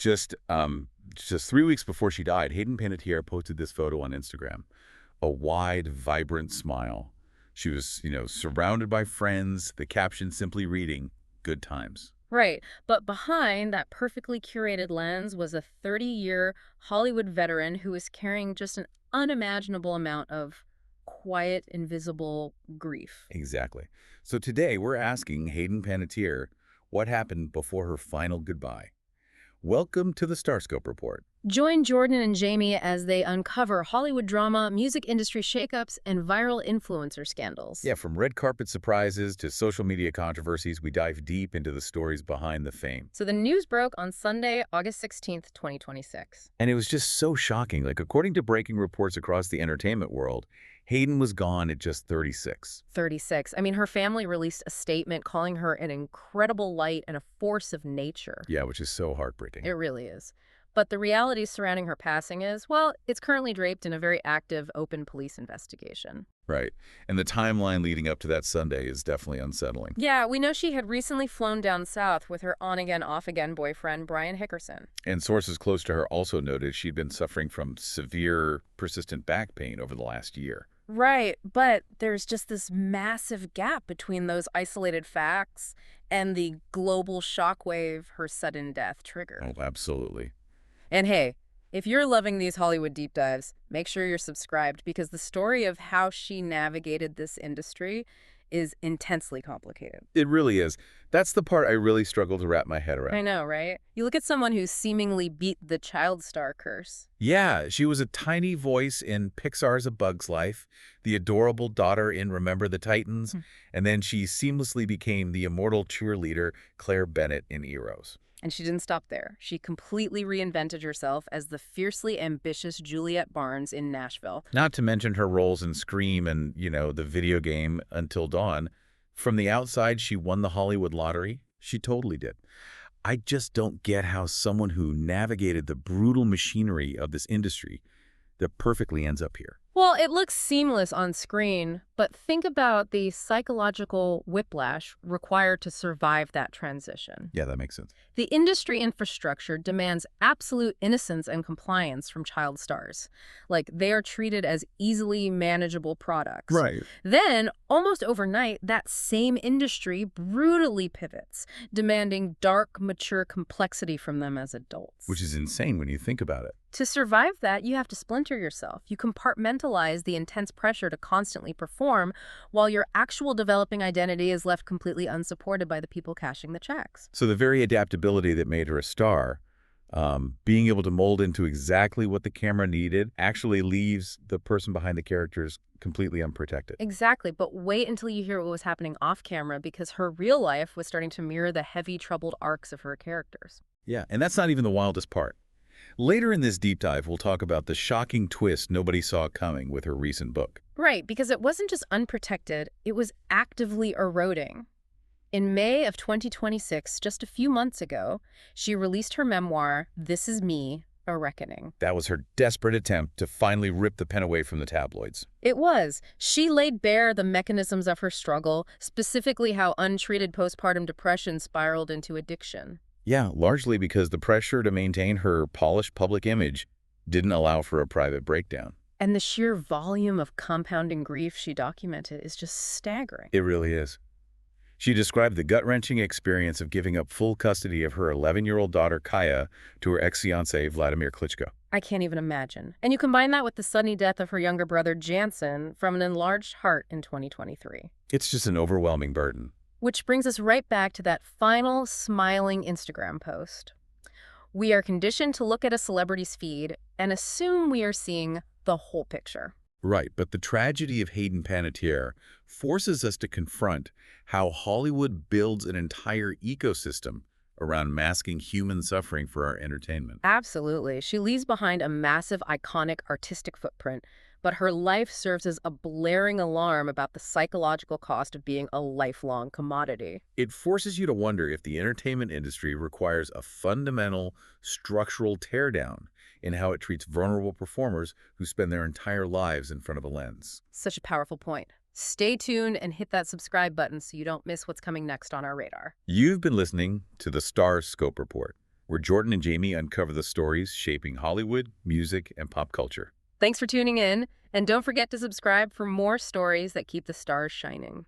Just 3 weeks before she died, Hayden Panettiere posted this photo on Instagram. A wide, vibrant smile. She was, surrounded by friends, the caption simply reading, "Good times." Right. But behind that perfectly curated lens was a 30-year Hollywood veteran who was carrying just an unimaginable amount of quiet, invisible grief. Exactly. So today we're asking Hayden Panettiere what happened before her final goodbye. Welcome to the Starscope Report. Join Jordan and Jamie as they uncover Hollywood drama, music industry shakeups, and viral influencer scandals. Yeah, from red carpet surprises to social media controversies, we dive deep into the stories behind the fame. So the news broke on Sunday, August 16th, 2026. And it was just so shocking. Like, according to breaking reports across the entertainment world, Hayden was gone at just 36. 36. I mean, her family released a statement calling her an incredible light and a force of nature. Yeah, which is so heartbreaking. It really is. But the reality surrounding her passing is, well, it's currently draped in a very active, open police investigation. Right. And the timeline leading up to that Sunday is definitely unsettling. Yeah, we know she had recently flown down south with her on-again, off-again boyfriend, Brian Hickerson. And sources close to her also noted she'd been suffering from severe, persistent back pain over the last year. Right, but there's just this massive gap between those isolated facts and the global shockwave her sudden death triggered. Oh, absolutely. And hey, if you're loving these Hollywood deep dives, make sure you're subscribed because the story of how she navigated this industry is intensely complicated. It really is. That's the part I really struggle to wrap my head around. I know, right? You look at someone who seemingly beat the child star curse. Yeah, she was a tiny voice in Pixar's A Bug's Life, the adorable daughter in Remember the Titans, and then she seamlessly became the immortal cheerleader Claire Bennet in Heroes. And she didn't stop there. She completely reinvented herself as the fiercely ambitious Juliette Barnes in Nashville. Not to mention her roles in Scream and, the video game Until Dawn. From the outside, she won the Hollywood lottery. She totally did. I just don't get how someone who navigated the brutal machinery of this industry that perfectly ends up here. Well, it looks seamless on screen, but think about the psychological whiplash required to survive that transition. Yeah, that makes sense. The industry infrastructure demands absolute innocence and compliance from child stars. Like, they are treated as easily manageable products. Right. Then, almost overnight, that same industry brutally pivots, demanding dark, mature complexity from them as adults. Which is insane when you think about it. To survive that, you have to splinter yourself. You compartmentalize the intense pressure to constantly perform while your actual developing identity is left completely unsupported by the people cashing the checks. So the very adaptability that made her a star, being able to mold into exactly what the camera needed, actually leaves the person behind the characters completely unprotected. Exactly, but wait until you hear what was happening off camera because her real life was starting to mirror the heavy, troubled arcs of her characters. Yeah, and that's not even the wildest part. Later in this deep dive, we'll talk about the shocking twist nobody saw coming with her recent book. Right, because it wasn't just unprotected, it was actively eroding. In May of 2026, just a few months ago, she released her memoir, This Is Me, A Reckoning. That was her desperate attempt to finally rip the pen away from the tabloids. It was. She laid bare the mechanisms of her struggle, specifically how untreated postpartum depression spiraled into addiction. Yeah, largely because the pressure to maintain her polished public image didn't allow for a private breakdown. And the sheer volume of compounding grief she documented is just staggering. It really is. She described the gut-wrenching experience of giving up full custody of her 11-year-old daughter, Kaya, to her ex-fiancé, Vladimir Klitschko. I can't even imagine. And you combine that with the sudden death of her younger brother, Jansen, from an enlarged heart in 2023. It's just an overwhelming burden. Which brings us right back to that final smiling Instagram post. We are conditioned to look at a celebrity's feed and assume we are seeing the whole picture. Right, but the tragedy of Hayden Panettiere forces us to confront how Hollywood builds an entire ecosystem around masking human suffering for our entertainment. Absolutely. She leaves behind a massive, iconic artistic footprint, but her life serves as a blaring alarm about the psychological cost of being a lifelong commodity. It forces you to wonder if the entertainment industry requires a fundamental structural teardown in how it treats vulnerable performers who spend their entire lives in front of a lens. Such a powerful point. Stay tuned and hit that subscribe button so you don't miss what's coming next on our radar. You've been listening to the Starscope Report. where Jordan and Jamie uncover the stories shaping Hollywood, music, and pop culture. Thanks for tuning in, and don't forget to subscribe for more stories that keep the stars shining.